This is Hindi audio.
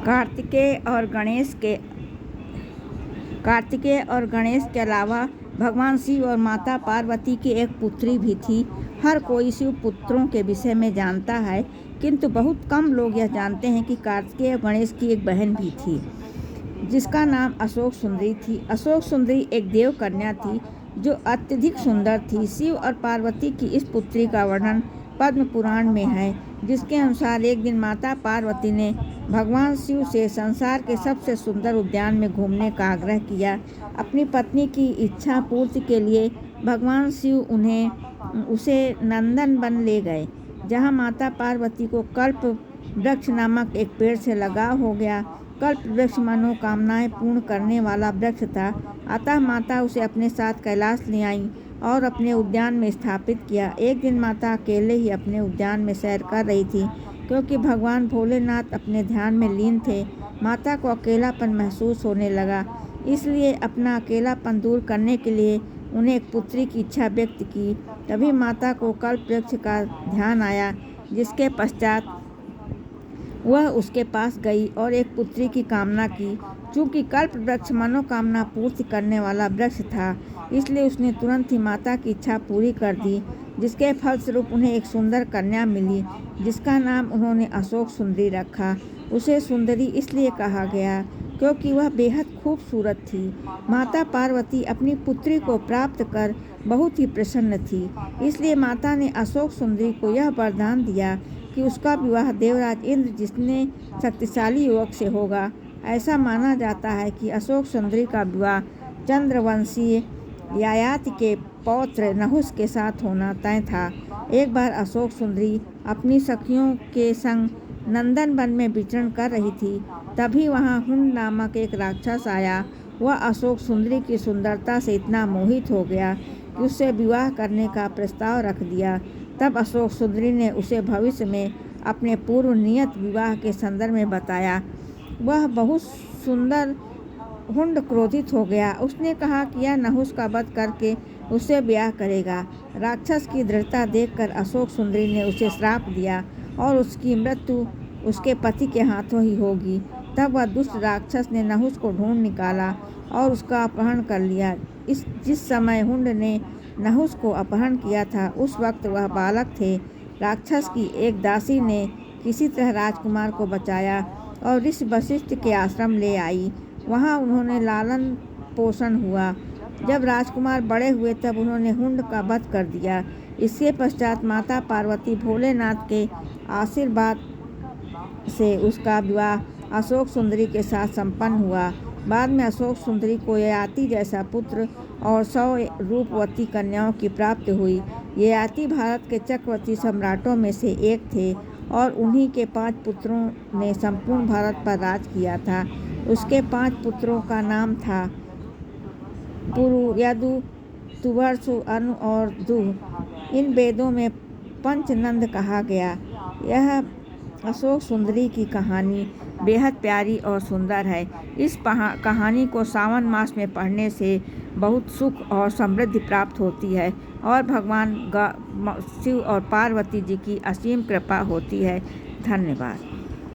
कार्तिकेय और गणेश के अलावा भगवान शिव और माता पार्वती की एक पुत्री भी थी। हर कोई शिव पुत्रों के विषय में जानता है, किंतु बहुत कम लोग यह जानते हैं कि कार्तिकेय और गणेश की एक बहन भी थी, जिसका नाम अशोक सुंदरी थी। अशोक सुंदरी एक देव कन्या थी जो अत्यधिक सुंदर थी। शिव और पार्वती की इस पुत्री का वर्णन पद्म पुराण में है, जिसके अनुसार एक दिन माता पार्वती ने भगवान शिव से संसार के सबसे सुंदर उद्यान में घूमने का आग्रह किया। अपनी पत्नी की इच्छा पूर्ति के लिए भगवान शिव उसे नंदन वन ले गए, जहाँ माता पार्वती को कल्प वृक्ष नामक एक पेड़ से लगाव हो गया। कल्प वृक्ष मनोकामनाएं पूर्ण करने वाला वृक्ष था, अतः माता उसे अपने साथ कैलाश ले आईं और अपने उद्यान में स्थापित किया। एक दिन माता अकेले ही अपने उद्यान में सैर कर रही थी, क्योंकि भगवान भोलेनाथ अपने ध्यान में लीन थे। माता को अकेलापन महसूस होने लगा, इसलिए अपना अकेलापन दूर करने के लिए उन्हें एक पुत्री की इच्छा व्यक्त की। तभी माता को कल्प वृक्ष का ध्यान आया, जिसके पश्चात वह उसके पास गई और एक पुत्री की कामना की। चूँकि कल्प वृक्ष मनोकामना पूर्ति करने वाला वृक्ष था, इसलिए उसने तुरंत ही माता की इच्छा पूरी कर दी, जिसके फलस्वरूप उन्हें एक सुंदर कन्या मिली, जिसका नाम उन्होंने अशोक सुंदरी रखा। उसे सुंदरी इसलिए कहा गया क्योंकि वह बेहद खूबसूरत थी। माता पार्वती अपनी पुत्री को प्राप्त कर बहुत ही प्रसन्न थी, इसलिए माता ने अशोक सुंदरी को यह वरदान दिया कि उसका विवाह देवराज इंद्र जितने शक्तिशाली युवक से होगा। ऐसा माना जाता है कि अशोक सुंदरी का विवाह चंद्रवंशी ययाति के पौत्र नहुस के साथ होना तय था। एक बार अशोक सुंदरी अपनी सखियों के संग नंदन वन में विचरण कर रही थी, तभी वहां हुंड नामक एक राक्षस आया। वह अशोक सुंदरी की सुंदरता से इतना मोहित हो गया कि उससे विवाह करने का प्रस्ताव रख दिया। तब अशोक सुंदरी ने उसे भविष्य में अपने पूर्व नियत विवाह के संदर्भ में बताया। वह बहुत सुंदर हुंड क्रोधित हो गया। उसने कहा कि यह नहुस का वध करके उससे ब्याह करेगा। राक्षस की दृढ़ता देखकर अशोक सुंदरी ने उसे श्राप दिया और उसकी मृत्यु उसके पति के हाथों ही होगी। तब वह दुष्ट राक्षस ने नहुस को ढूंढ निकाला और उसका अपहरण कर लिया। जिस समय हुंड ने नहुस को अपहरण किया था, उस वक्त वह बालक थे। राक्षस की एक दासी ने किसी तरह राजकुमार को बचाया और ऋषि वशिष्ठ के आश्रम ले आई। वहाँ उन्होंने लालन पोषण हुआ। जब राजकुमार बड़े हुए तब उन्होंने हुंड का वध कर दिया। इसके पश्चात माता पार्वती भोलेनाथ के आशीर्वाद से उसका विवाह अशोक सुंदरी के साथ संपन्न हुआ। बाद में अशोक सुंदरी को ययाति जैसा पुत्र और 100 रूपवती कन्याओं की प्राप्ति हुई। ययाति भारत के चक्रवर्ती सम्राटों में से एक थे और उन्हीं के 5 पुत्रों ने संपूर्ण भारत पर राज किया था। उसके 5 पुत्रों का नाम था पुरु, यदु, तुवर्सु, अनु और दुह। इन वेदों में पंचनंद कहा गया। यह अशोक सुंदरी की कहानी बेहद प्यारी और सुंदर है। इस कहानी को सावन मास में पढ़ने से बहुत सुख और समृद्धि प्राप्त होती है और भगवान शिव और पार्वती जी की असीम कृपा होती है। धन्यवाद।